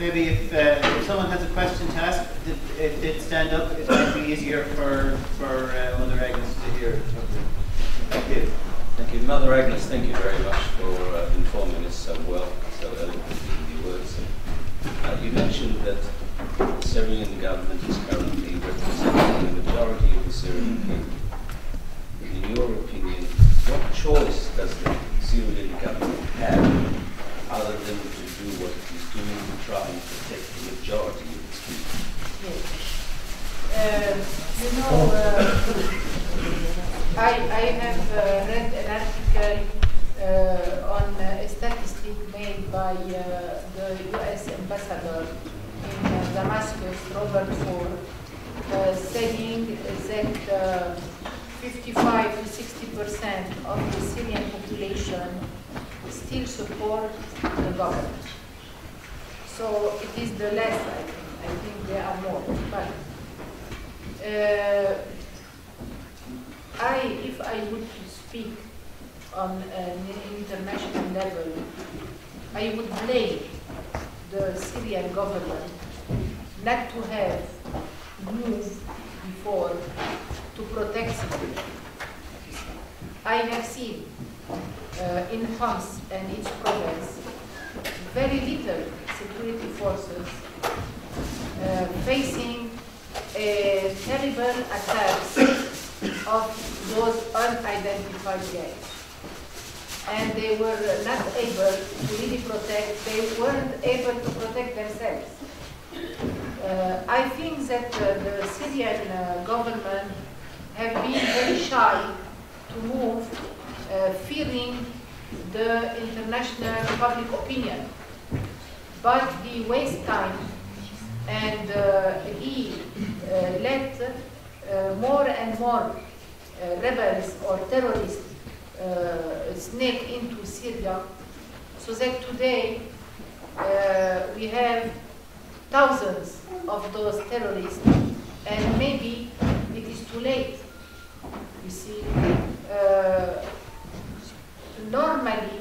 maybe if someone has a question to ask, if they'd stand up, it might be easier for Mother Agnes to hear. Thank you. Thank you. Mother Agnes, thank you very much for informing us so well, so eloquently in your words. You mentioned that the Syrian government is currently representing the majority of the Syrian people. In your opinion, what choice does the Syrian government have other than to do what it is doing to try and protect the majority of its people? I have read an article on a statistic made by the U.S. ambassador in Damascus, Robert Ford, saying that 55 to 60% of the Syrian population still support the government. So it is the less, I think. I think there are more. But if I would speak on an international level, I would blame the Syrian government not to have moved before to protect security. I have seen in Homs and its province very little security forces facing terrible attacks of those unidentified gangs. And they were not able to really protect, they weren't able to protect themselves. I think that the Syrian government have been very shy to move, fearing the international public opinion. But he wastes time, and he let more and more rebels or terrorists sneak into Syria, so that today we have thousands of those terrorists, and maybe it is too late. You see, normally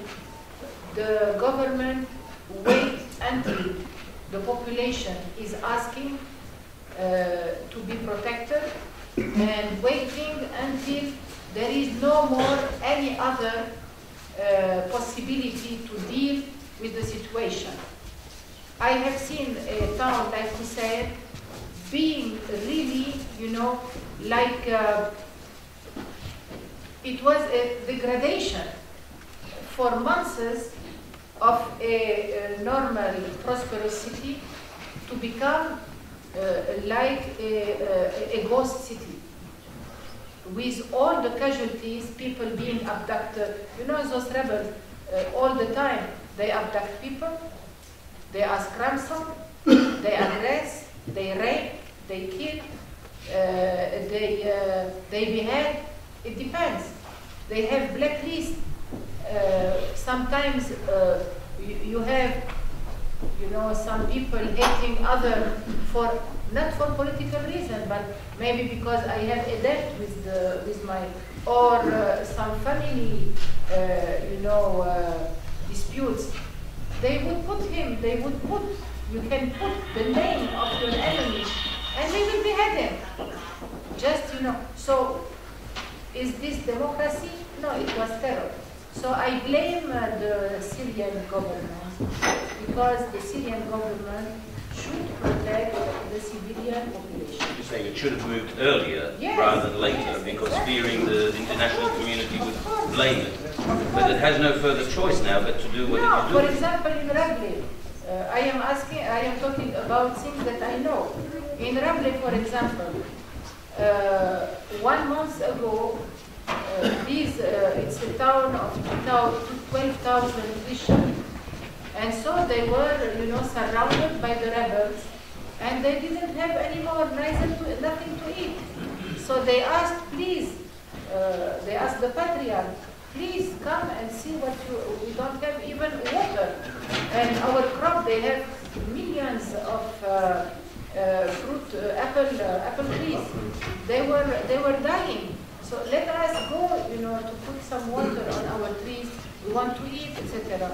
the government waits until the population is asking to be protected, and waiting until there is no more any other possibility to deal with the situation. I have seen a town like Hussein being really, like it was a degradation for months of a normal, prosperous city to become like a ghost city, with all the casualties, people being abducted. Those rebels, all the time, they abduct people, they ask ransom, they arrest, they rape, they kill, they behead. It depends. They have blacklist. Sometimes you have, some people hating other for not for political reason, but maybe because I have a debt with my, or some family, disputes. They would put him. You can put the name of your enemy, and they will behead him. Just So, is this democracy? No, it was terror. So I blame the Syrian government, because the Syrian government should protect the civilian population. You're saying it should have moved earlier rather than later, because fearing the international community would blame it. But it has no further choice now but to do what it is doing. For example, in Rabli, I am talking about things that I know. In Rabli, for example, 1 month ago, it's a town of 12,000 Christians. And so they were, surrounded by the rebels, and they didn't have any more, nothing to eat. So they asked, please, they asked the patriarch, please come and see what we don't have even water. And our crop, they have millions of fruit, apple trees. They were dying. So let us go, to put some water on our trees. We want to eat, etc.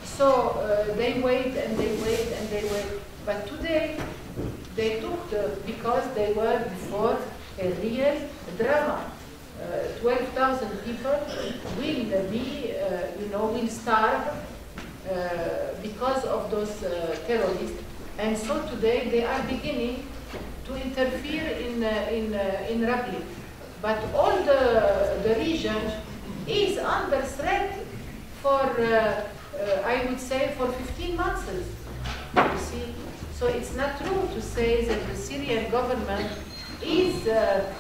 So they wait and they wait and they wait. But today, they took because they were before a real drama. 12,000 people will be, will starve because of those terrorists. And so today they are beginning to interfere in Rabli. But all the region is under threat for, I would say, for 15 months. You see? So it's not true to say that the Syrian government is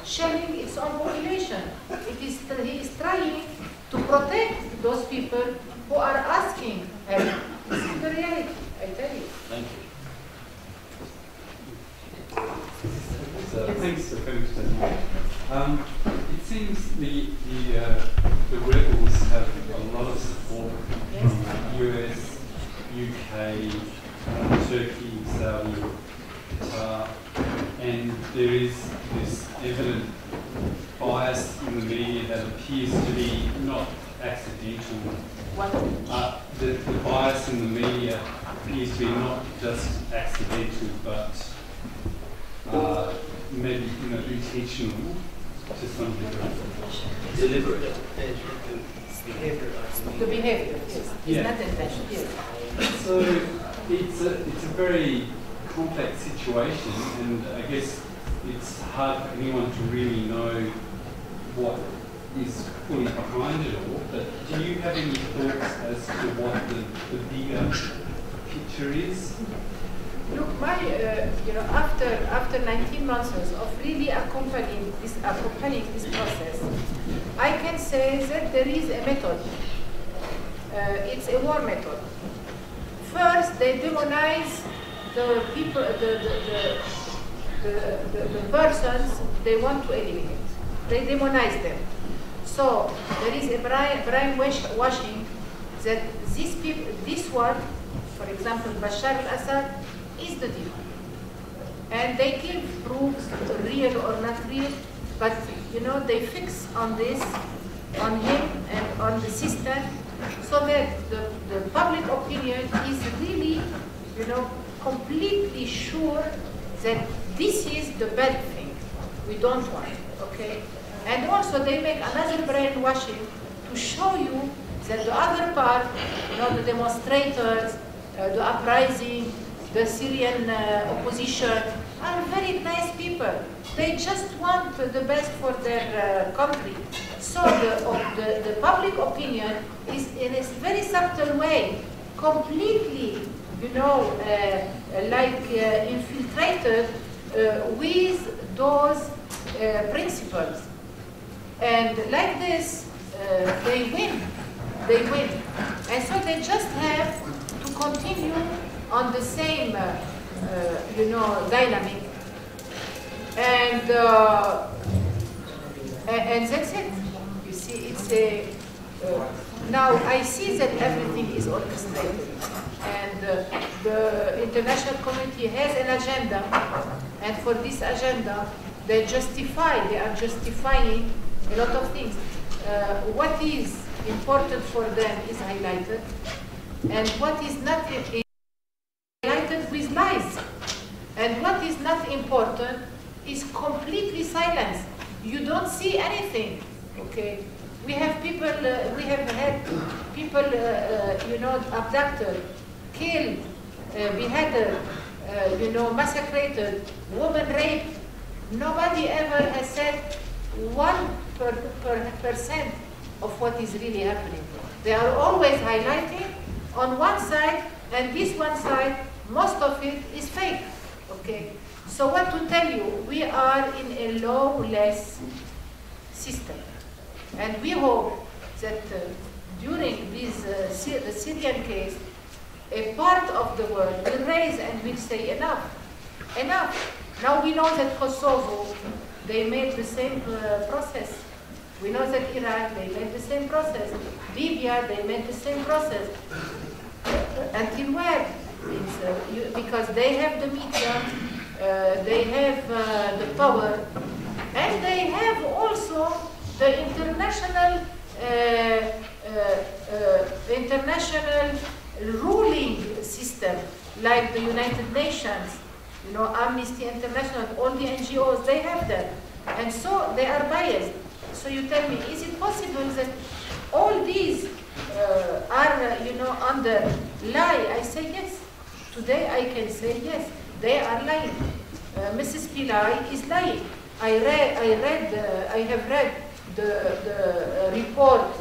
shelling its own population. He is trying to protect those people who are asking help. This is the reality, I tell you. Thank you. Thanks for finishing. It seems the rebels have a lot of support from the US, UK, Turkey, Saudi, Qatar, and there is this evident bias in the media that appears to be not accidental. The bias in the media appears to be not just accidental, but maybe intentional to some degree. Deliberate. The behavior, yes. It's not intentional, yes. So it's a very complex situation, and I guess it's hard for anyone to really know what is fully behind it all. But do you have any thoughts as to what the bigger picture is? Look, after 19 months of really accompanying this process, I can say that there is a method. It's a war method. First, they demonize the people, the persons they want to eliminate. They demonize them. So there is a brainwashing that these people, this one, for example, Bashar al-Assad, is the devil. And they give proofs, real or not real, but they fix on this, on him and on the system, so that the public opinion is really, completely sure that this is the bad thing. We don't want it, okay? And also they make another brainwashing to show you that the other part, the demonstrators, the uprising, the Syrian opposition are very nice people. They just want the best for their country. So the public opinion is in a very subtle way, completely, infiltrated with those principles. And like this, they win. They win. And so they just have to continue on the same, dynamic. And that's it. You see, it's a... now I see that everything is orchestrated. And the international community has an agenda. And for this agenda, they are justifying a lot of things. What is important for them is highlighted. And what is not highlighted with lies. And what is not important is completely silenced. You don't see anything, okay? We have people, we have had people, abducted, killed, beheaded, massacred, women raped. Nobody ever has said 1% of what is really happening. They are always highlighting on one side, and this one side, most of it is fake, okay? So what to tell you, we are in a lawless system. And we hope that during this, the Syrian case, a part of the world will raise and will say enough, enough. Now we know that Kosovo, they made the same process. We know that Iraq, they made the same process. Libya, they made the same process. Until where? Because they have the media, they have the power, and they have also the international international ruling system like the United Nations, you know, Amnesty International, all the NGOs, they have that. And so they are biased. So you tell me, is it possible that all these are, you know, under lie? I say yes. Today I can say yes, they are lying. Mrs. Pillay is lying. I have read the report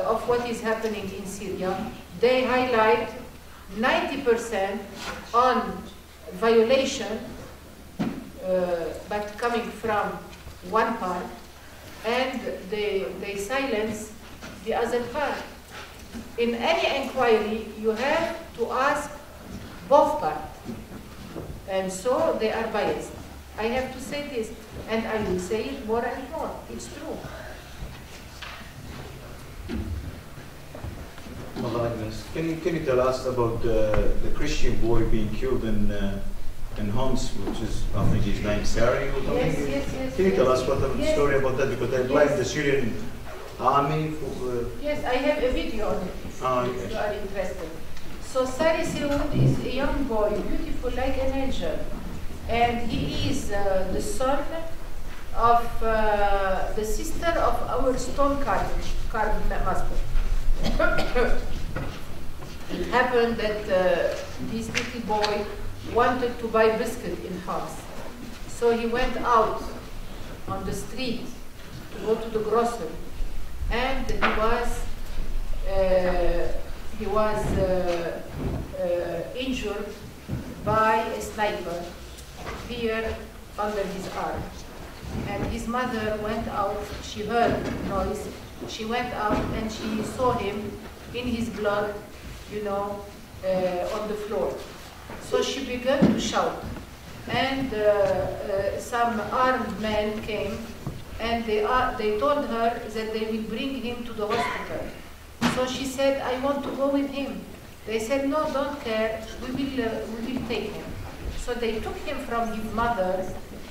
of what is happening in Syria. They highlight 90% on violation, but coming from one part, and they silence the other part. In any inquiry, you have to ask both parts. And so they are biased. I have to say this, and I will say it more and more. It's true. Mother Agnes, can you tell us about the Christian boy being killed in Homs, which is, I think his name Sari or something? Yes. Can you tell us what the story about that? Because they blame the Syrian army for... Yes, I have a video on it, if you are interested. So Sari Seoud is a young boy, beautiful like an angel. And he is the son of the sister of our stone carved master. It happened that this little boy wanted to buy biscuit in Homs. So he went out on the street to go to the grocery. And he was injured by a sniper here under his arm. And his mother went out, she heard noise, she went out and she saw him in his blood, you know, on the floor. So she began to shout. And some armed men came and they told her that they will bring him to the hospital. So she said, I want to go with him. They said, no, don't care, we will take him. So they took him from his mother,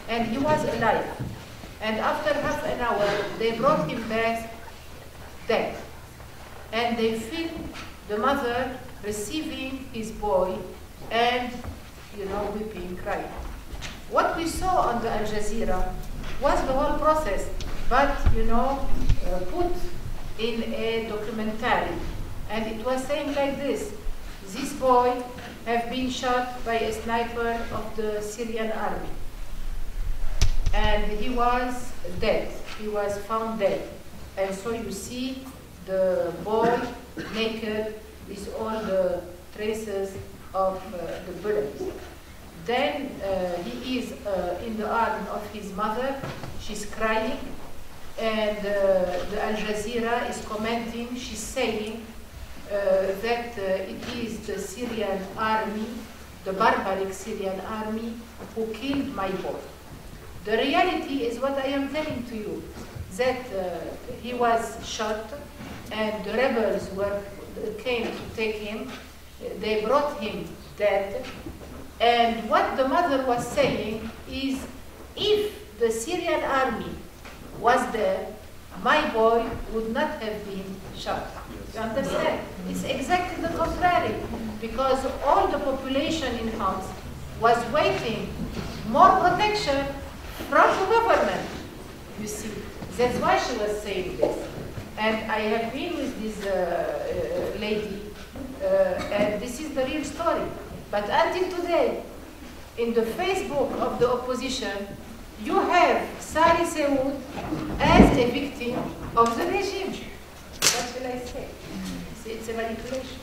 and he was alive. And after half an hour, they brought him back dead. And they filmed the mother receiving his boy and, you know, weeping, crying. What we saw on the Al Jazeera was the whole process, but, you know, put in a documentary. And it was saying like this: this boy have been shot by a sniper of the Syrian army. And he was dead. He was found dead. And so you see the boy naked with all the traces of the bullets. Then he is in the arm of his mother. She's crying. And the Al Jazeera is commenting. She's saying that it is the Syrian army, the barbaric Syrian army, who killed my boy. The reality is what I am telling to you, that he was shot and the rebels came to take him. They brought him dead. And what the mother was saying is, if the Syrian army was there, my boy would not have been shot. You understand? It's exactly the contrary, because all the population in Homs was waiting more protection from the government. You see, that's why she was saying this. And I have been with this lady, and this is the real story. But until today, in the Facebook of the opposition, you have Sari Seoud as a victim of the regime. What will I say? It's a manipulation.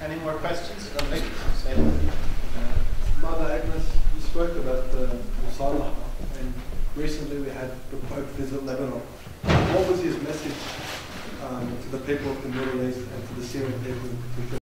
Any more questions? Mother Agnes, you spoke about the Musalaha, and recently we had the Pope visit Lebanon. What was his message to the people of the Middle East and to the Syrian people?